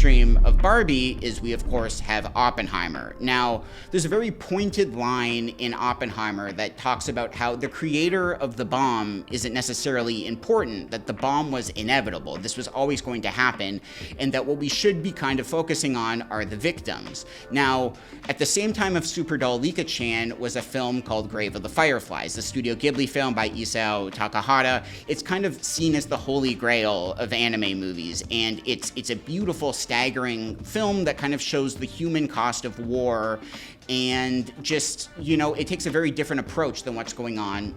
upstream of Barbie is we, of course, have Oppenheimer. Now, there's a very pointed line in Oppenheimer that talks about how the creator of the bomb isn't necessarily important, that the bomb was inevitable. This was always going to happen, and that what we should be kind of focusing on are the victims. Now, at the same time of Super Doll Lika-chan was a film called Grave of the Fireflies, the Studio Ghibli film by Isao Takahata. It's kind of seen as the holy grail of anime movies, and it's a beautiful, staggering film that kind of shows the human cost of war, and just, it takes a very different approach than what's going on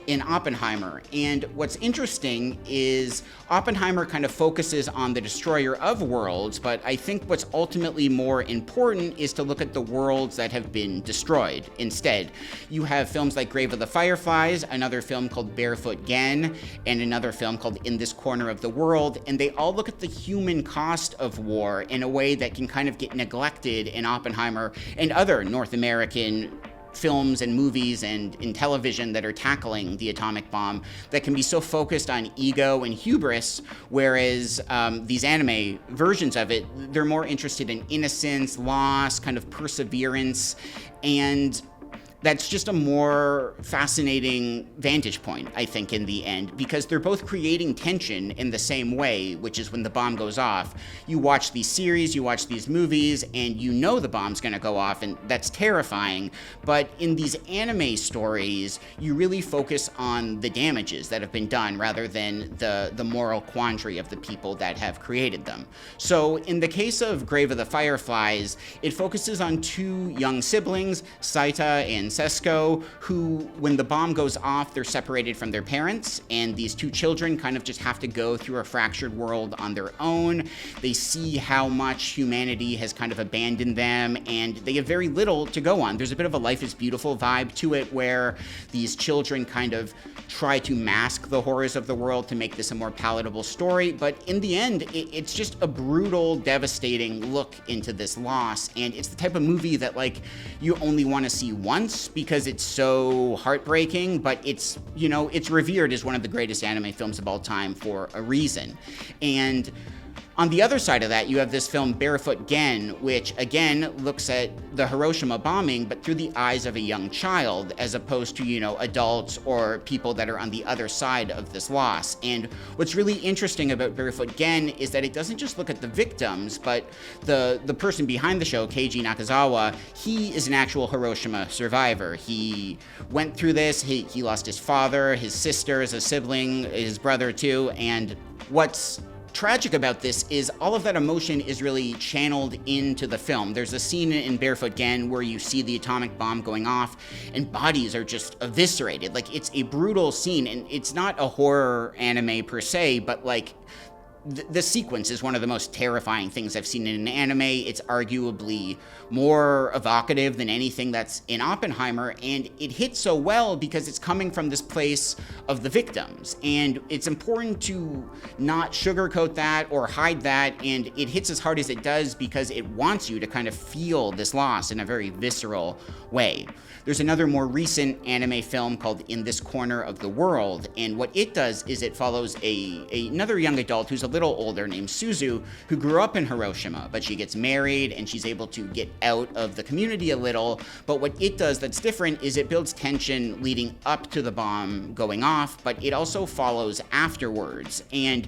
in Oppenheimer. And what's interesting is Oppenheimer kind of focuses on the destroyer of worlds, but I think what's ultimately more important is to look at the worlds that have been destroyed instead. You have films like Grave of the Fireflies, another film called Barefoot Gen, and another film called In This Corner of the World, and they all look at the human cost of war in a way that can kind of get neglected in Oppenheimer and other North American films and movies and in television that are tackling the atomic bomb, that can be so focused on ego and hubris, whereas these anime versions of it, they're more interested in innocence, loss, kind of perseverance, and that's just a more fascinating vantage point, I think, in the end, because they're both creating tension in the same way, which is when the bomb goes off. You watch these series, you watch these movies, and you know the bomb's gonna go off, and that's terrifying. But in these anime stories, you really focus on the damages that have been done rather than the moral quandary of the people that have created them. So in the case of Grave of the Fireflies, it focuses on two young siblings, Saita and Sesko, who, when the bomb goes off, they're separated from their parents, and these two children kind of just have to go through a fractured world on their own. They see how much humanity has kind of abandoned them, and they have very little to go on. There's a bit of a Life is Beautiful vibe to it, where these children kind of try to mask the horrors of the world to make this a more palatable story, but in the end, it's just a brutal, devastating look into this loss, and it's the type of movie that, like, you only want to see once, because it's so heartbreaking, but it's revered as one of the greatest anime films of all time for a reason. And on the other side of that, you have this film Barefoot Gen, which again looks at the Hiroshima bombing, but through the eyes of a young child, as opposed to, adults or people that are on the other side of this loss. And what's really interesting about Barefoot Gen is that it doesn't just look at the victims, but the person behind the show, Keiji Nakazawa, he is an actual Hiroshima survivor. He went through this, he lost his father, his sister as a sibling, his brother too, and what's tragic about this is all of that emotion is really channeled into the film. There's a scene in Barefoot Gen where you see the atomic bomb going off and bodies are just eviscerated. Like, it's a brutal scene, and it's not a horror anime per se, but like the sequence is one of the most terrifying things I've seen in an anime. It's arguably more evocative than anything that's in Oppenheimer, and it hits so well because it's coming from this place of the victims, and it's important to not sugarcoat that or hide that, and it hits as hard as it does because it wants you to kind of feel this loss in a very visceral way. There's another more recent anime film called In This Corner of the World, and what it does is it follows another young adult who's a little older named Suzu, who grew up in Hiroshima, but she gets married and she's able to get out of the community a little. But what it does that's different is it builds tension leading up to the bomb going off, but it also follows afterwards. And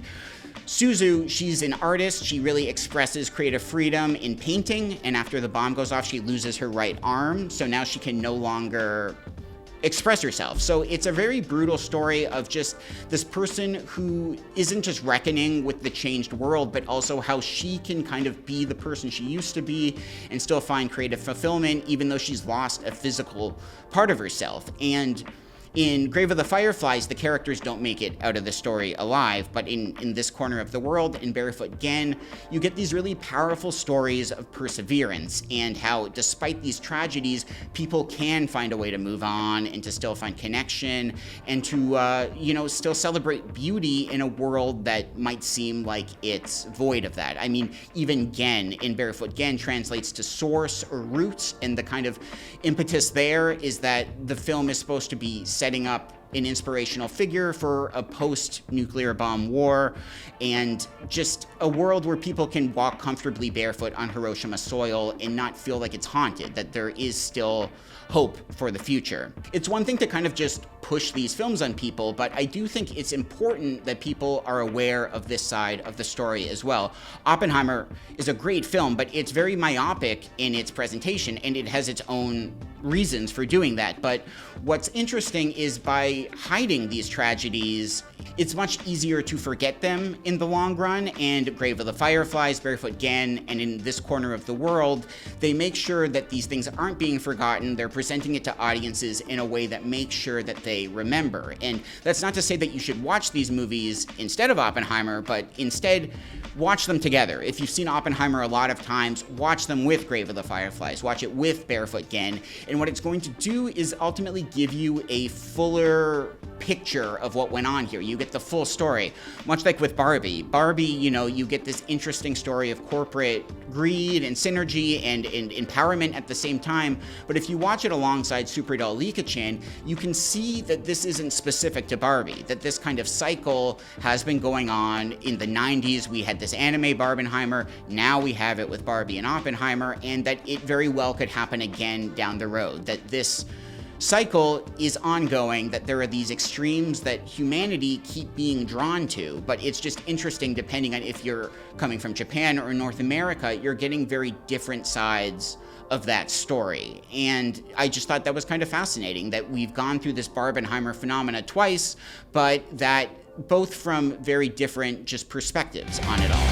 Suzu, she's an artist. She really expresses creative freedom in painting, and after the bomb goes off, she loses her right arm, so now she can no longer express herself. So it's a very brutal story of just this person who isn't just reckoning with the changed world, but also how she can kind of be the person she used to be and still find creative fulfillment, even though she's lost a physical part of herself. And in Grave of the Fireflies, the characters don't make it out of the story alive, but in This Corner of the World, in Barefoot Gen, you get these really powerful stories of perseverance and how, despite these tragedies, people can find a way to move on and to still find connection and to, still celebrate beauty in a world that might seem like it's void of that. I mean, even Gen in Barefoot Gen translates to source or roots, and the kind of impetus there is that the film is supposed to be setting up an inspirational figure for a post-nuclear bomb war, and just a world where people can walk comfortably barefoot on Hiroshima soil and not feel like it's haunted, that there is still hope for the future. It's one thing to kind of just push these films on people, but I do think it's important that people are aware of this side of the story as well. Oppenheimer is a great film, but it's very myopic in its presentation, and it has its own reasons for doing that. But what's interesting is by hiding these tragedies, it's much easier to forget them in the long run, and Grave of the Fireflies, Barefoot Gen, and In This Corner of the World, they make sure that these things aren't being forgotten. They're presenting it to audiences in a way that makes sure that they remember. And that's not to say that you should watch these movies instead of Oppenheimer, but instead watch them together. If you've seen Oppenheimer a lot of times, watch them with Grave of the Fireflies, watch it with Barefoot Gen, and what it's going to do is ultimately give you a fuller picture of what went on here. You get the full story, much like with Barbie. Barbie, you get this interesting story of corporate greed and synergy and empowerment at the same time, but if you watch it alongside Super Doll Lika-chan, you can see that this isn't specific to Barbie, that this kind of cycle has been going on. In the 90s, we had this anime Barbenheimer, now we have it with Barbie and Oppenheimer, and that it very well could happen again down the road, that this cycle is ongoing, that there are these extremes that humanity keep being drawn to, but it's just interesting depending on if you're coming from Japan or North America, you're getting very different sides of that story. And I just thought that was kind of fascinating, that we've gone through this Barbenheimer phenomena twice, but that both from very different just perspectives on it all.